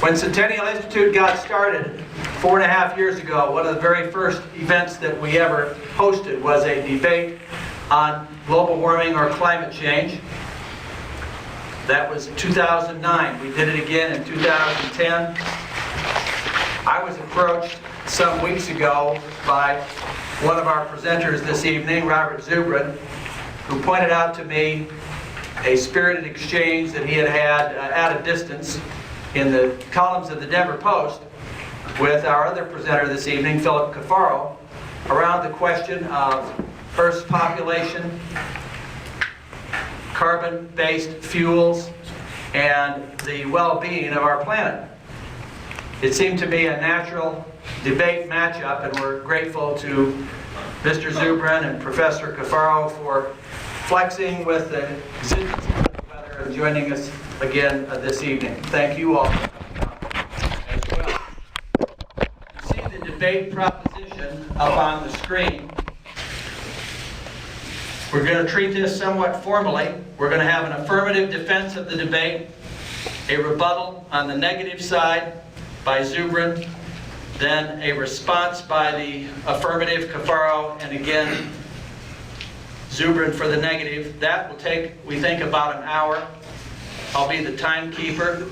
When Centennial Institute got started 4.5 years ago, one of the very first events that we ever hosted was a debate on global warming or climate change. That was 2009. We did it again in 2010. I was approached some weeks ago by one of our presenters this evening, Robert Zubrin, who pointed out to me a spirited exchange that he had had at a distance in the columns of the Denver Post with our other presenter this evening, Philip Cafaro, around the question of Earth's population, carbon-based fuels, and the well-being of our planet. It seemed to be a natural debate matchup, and we're grateful to Mr. Zubrin and Professor Cafaro for flexing with the exigencies of the weather and joining us again this evening. Thank you all for coming out as well. You see the debate proposition up on the screen. We're going to treat this somewhat formally. We're going to have an affirmative defense of the debate, a rebuttal on the negative side by Zubrin, then a response by the affirmative, Cafaro, and again Zubrin for the negative. That will take, we think, about an hour. I'll be the timekeeper.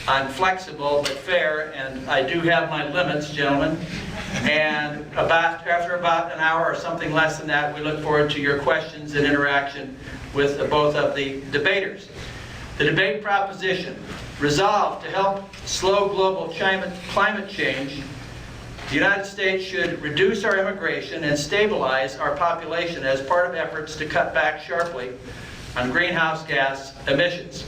I'm flexible but fair, and I do have my limits, gentlemen. And after about an hour or something less than that, we look forward to your questions and interaction with both of the debaters. The debate proposition: resolved to help slow global climate change, the United States should reduce our immigration and stabilize our population as part of efforts to cut back sharply on greenhouse gas emissions.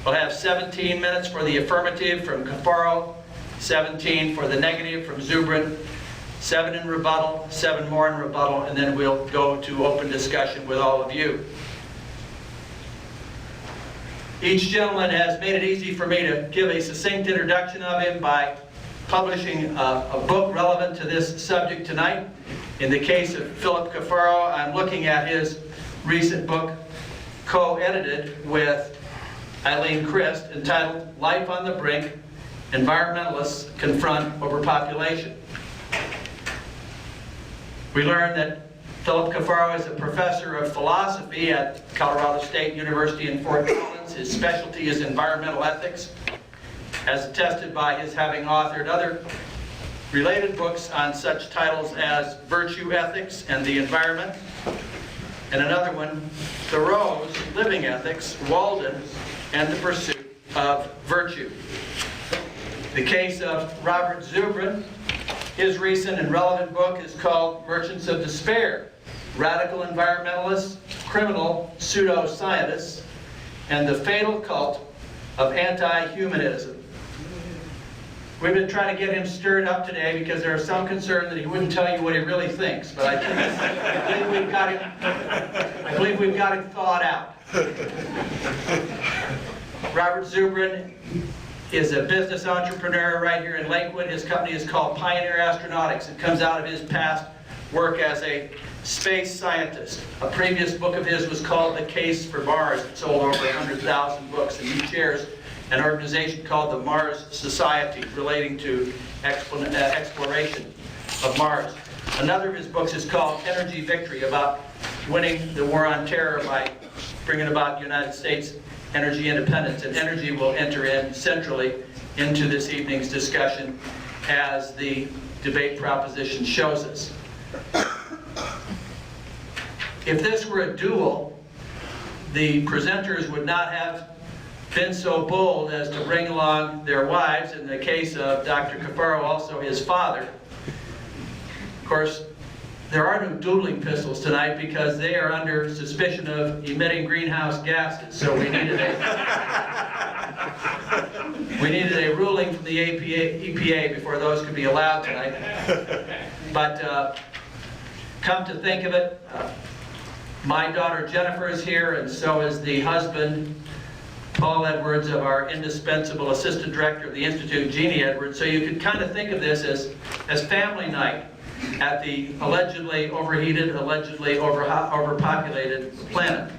We'll have 17 minutes for the affirmative from Cafaro, 17 for the negative from Zubrin, 7 in rebuttal, 7 more in rebuttal, and then we'll go to open discussion with all of you. Each gentleman has made it easy for me to give a succinct introduction of him by publishing a book relevant to this subject tonight. In the case of Philip Cafaro, I'm looking at his recent book, co-edited with Eileen Christ, entitled Life on the Brink: Environmentalists Confront Overpopulation. We learned that Philip Cafaro is a professor of philosophy at Colorado State University in Fort Collins. His specialty is environmental ethics, as attested by his having authored other related books on such titles as Virtue Ethics and the Environment, and another one, Thoreau's Living Ethics, Walden, and the Pursuit of Virtue. The case of Robert Zubrin, his recent and relevant book is called Merchants of Despair: Radical Environmentalists, Criminal Pseudoscientists, and the Fatal Cult of Anti-Humanism. We've been trying to get him stirred up today because there is some concern that he wouldn't tell you what he really thinks, but I believe we've got it thawed out. Robert Zubrin is a business entrepreneur right here in Lakewood. His company is called Pioneer Astronautics. It comes out of his past work as a space scientist. A previous book of his was called The Case for Mars. It sold over 100,000 books, and he chairs an organization called the Mars Society, relating to exploration of Mars. Another of his books is called Energy Victory, about winning the war on terror by bringing about United States energy independence. And energy will enter in centrally into this evening's discussion, as the debate proposition shows us. If this were a duel, the presenters would not have been so bold as to bring along their wives. In the case of Dr. Cafaro, also his father. Of course, there are no dueling pistols tonight because they are under suspicion of emitting greenhouse gases. So we needed a ruling from the EPA before those could be allowed tonight. But come to think of it, my daughter Jennifer is here, and so is the husband, Paul Edwards, of our indispensable assistant director of the Institute, Jeannie Edwards. So you could kind of think of this as family night at the allegedly overheated, allegedly overpopulated planet.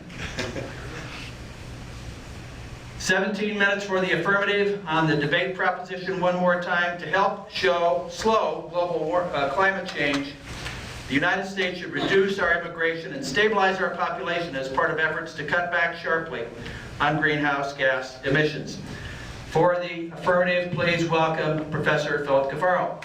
17 minutes for the affirmative on the debate proposition one more time. To help slow global climate change, the United States should reduce our immigration and stabilize our population as part of efforts to cut back sharply on greenhouse gas emissions. For the affirmative, please welcome Professor Cafaro.